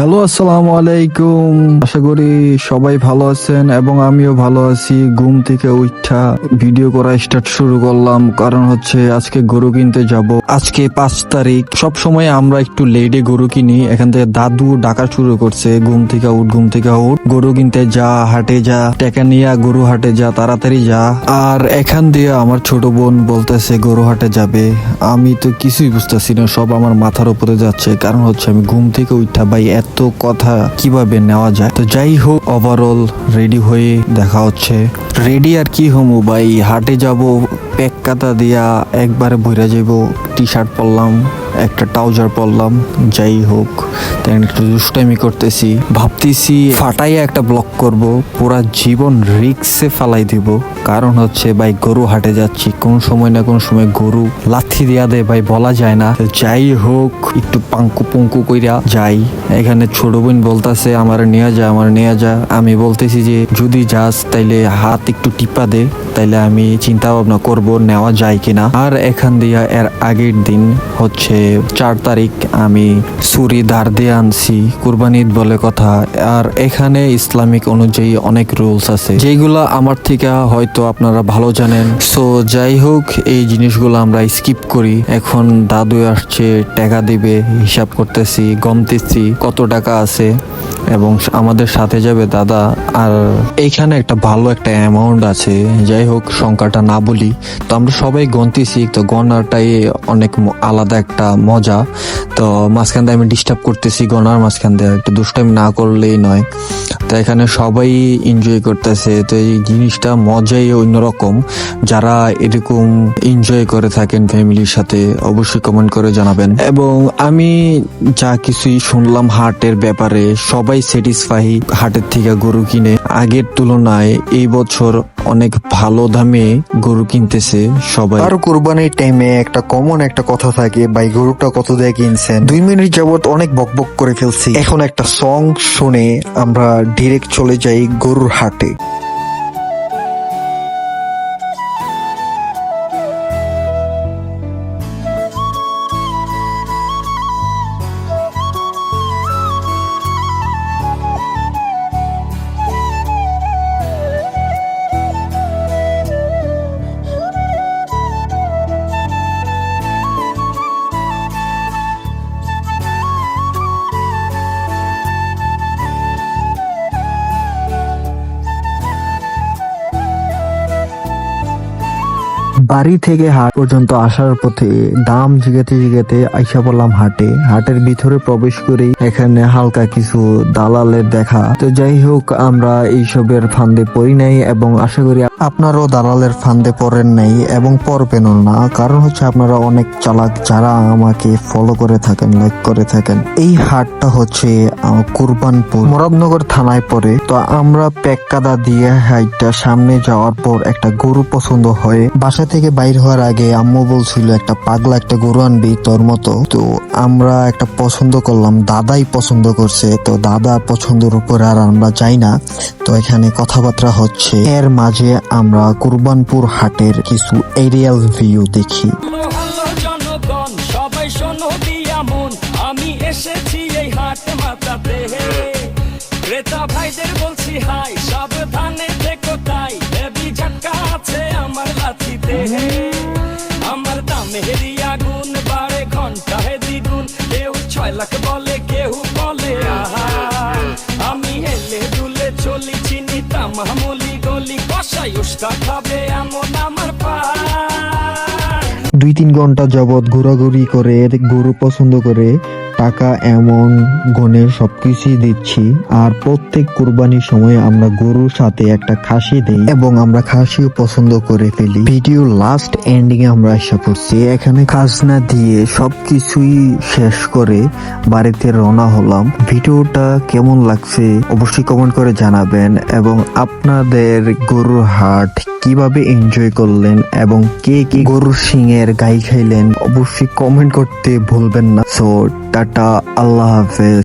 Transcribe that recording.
Hello, আসসালামু আলাইকুম। আশা করি সবাই ভালো আছেন এবং আমিও ভালো আছি। ঘুম থেকে উঠা ভিডিও করা স্টার্ট শুরু করলাম, কারণ হচ্ছে আজকে গরু কিনতে যাব। আজকে 5 তারিখ। সব সময় আমরা একটু লেটে গরু কিনি। এখান থেকে দাদু ডাকা শুরু করছে, ঘুম থেকে উঠ, গরু কিনতে যা, হাটে যা, টাকা নিয়ে গরু হাটে যা, তাড়াতাড়ি যা। আর এখান দিয়ে আমার ছোট বোন বলতেছে গরু হাটে যাবে। আমি তো কিছুই বুঝতেছি না, সব আমার মাথার উপরে যাচ্ছে, কারণ হচ্ছে আমি ঘুম থেকে উঠা ভাই এত কথা কিভাবে নেওয়া যায়। তো যাই হোক, ওভারঅল রেডি হয়ে দেখা হচ্ছে। রেডি আর কি হমু ভাই, হাটে যাব, প্যাক কাতা দিয়া একবারে ভরে যাব। টি শার্ট পরলাম, একটা ট্রাউজার পরলাম। যাই হোক, তাই একটু দুষ্টামি করতেছি, ভাবতেছি ফাটাইয়া একটা ব্লগ করব, পুরা জীবন রিক্সে ফালাই দিব। কারণ হচ্ছে ভাই গরু হাটে যাচ্ছি, কোন সময় না কোন সময় গরু লাথি দিয়া দেয় ভাই, বলা যায় না। যাই হোক, একটু পাঙ্কু পঙ্কু কইরা যাই। এখানে ছোট বোন বলতাছে আমার নিয়ে যা। আমি বলতেছি যে যদি যাস তাইলে হাত একটু টিপা দে, তাইলে আমি চিন্তা ভাবনা করব নেওয়া যায় কিনা। আর এখান দিয়া এর আগের দিন হচ্ছে 4 তারিখ আমি ছুরি ধার দিয়ে আনছি, কুরবানি ঈদ বলে কথা। আর এখানে ইসলামিক অনুযায়ী অনেক রুলস আছে, যেগুলা আমার থেকে হয়তো আপনারা ভালো জানেন। সো যাই হোক, এই জিনিসগুলো আমরা স্কিপ করি। এখন দাদু আসছে, টাকা দিবে, হিসাব করতেছি, গমতেছি কত টাকা আছে, এবং আমাদের সাথে যাবে দাদা। আর এইখানে একটা ভালো একটা অ্যামাউন্ট আছে। যাই হোক, সংখ্যাটা না বলি। তো আমরা সবাই গনতেছি, তো গনাটাই অনেক আলাদা একটা মজা। তো মাঝখান দিয়ে আমি ডিস্টার্ব করতেছি, গনার মাঝখান দিয়ে একটু দুষ্টামি না করলেই নয়। তো এখানে সবাই এনজয় করতেছে। তো এই জিনিসটা মজাই অন্যরকম। যারা এরকম এনজয় করে থাকেন ফ্যামিলির সাথে, অবশ্যই কমেন্ট করে জানাবেন। এবং আমি যা কিছুই শুনলাম হাটের ব্যাপারে, সবাই স্যাটিসফাই হাটের থেকে গরু কিনে। আগের তুলনায় এই বছর অনেক ভালো দামে গরু কিনতেছে সবাই। আর কুরবানির টাইমে একটা কমন একটা কথা থাকে, ভাই গরুটা কত দিয়ে কিনছেন। 2 মিনিট যাবত অনেক বকবক করে ফেলছি। এখন একটা সং শুনে আমরা ডিরেক্ট চলে যাই গরুর হাটে। বাড়ি থেকে হাট পর্যন্ত আসার পথে দাম জিগাতে আইসা পড়লাম হাটে। হাটের ভিতরে প্রবেশ করে এখানে হালকা কিছু দালালের দেখা। তো যাই হোক, আমরা এইসবের ফান্দে পড়ি নাই, এবং আশা করি আপনারাও দালালের ফান্দে পড়েন নাই এবং পড়বেনও না। কারণ হচ্ছে আপনারা অনেক চালাক, যারা আমাকে ফলো করে থাকেন, লাইক করে থাকেন। এই হাটটা হচ্ছে কুরবানপুর মুরাদনগর থানায় পড়ে। তো আমরা পেক্কাদা দিয়ে হাইটটা সামনে যাওয়ার পর একটা গরু পছন্দ হয়। বাসা থেকে বাইর হওয়ার আগে আম্মু বলছিল একটা পাগলা একটা গরু আনবি তোর মতো। তো আমরা একটা পছন্দ করলাম, দাদাই পছন্দ করছে। তো দাদা পছন্দের উপরে আর আমরা যাই না। তো এখানে কথাবার্তা হচ্ছে, এর মাঝে আমরা কুরবানপুর হাটের কিছু এরিয়াল ভিউ দেখি। সবাই শোনো দিয়া মন, আমি এসেছি এই হাট মাতাতে। ক্রেতা ভাইদের বলছি হাই, সাবধানে থেকো তাই, দেবী ঝটকা আছে আমার লাঠিতে। আমার দামে আগুন বাড়ে ঘন্টায় দ্বিগুণ, কেউ 6 লাখ বলে, কেউ বলে আহা। আমি হেলে দুলে চলি, চিনি তামামলি গলি, কষাই উস্তা খাবে এমন আমার পা। 2-3 ঘন্টা যাবৎ ঘোরাঘুরি করে গরু পছন্দ করে টাকা এমন গনে সবকিছুই দিচ্ছি। আর প্রত্যেক কুরবানির সময় আমরা গরুর সাথে একটা খাসি দিই, এবং আমরা খাসিও পছন্দ করে ফেলি। ভিডিও লাস্ট এন্ডিং এ আমরা এসে পড়ছি। এখানে খাজনা দিয়ে সবকিছুই শেষ করে বাড়িতে রওনা হলাম। ভিডিওটা কেমন লাগছে অবশ্যই কমেন্ট করে জানাবেন, এবং আপনাদের গরুর হাট কিভাবে এনজয় করলেন এবং কে কে গরুর শিঙের গাই খাইলেন অবশ্যই কমেন্ট করতে ভুলবেন না। সো টাটা, আল্লাহ হাফেজ।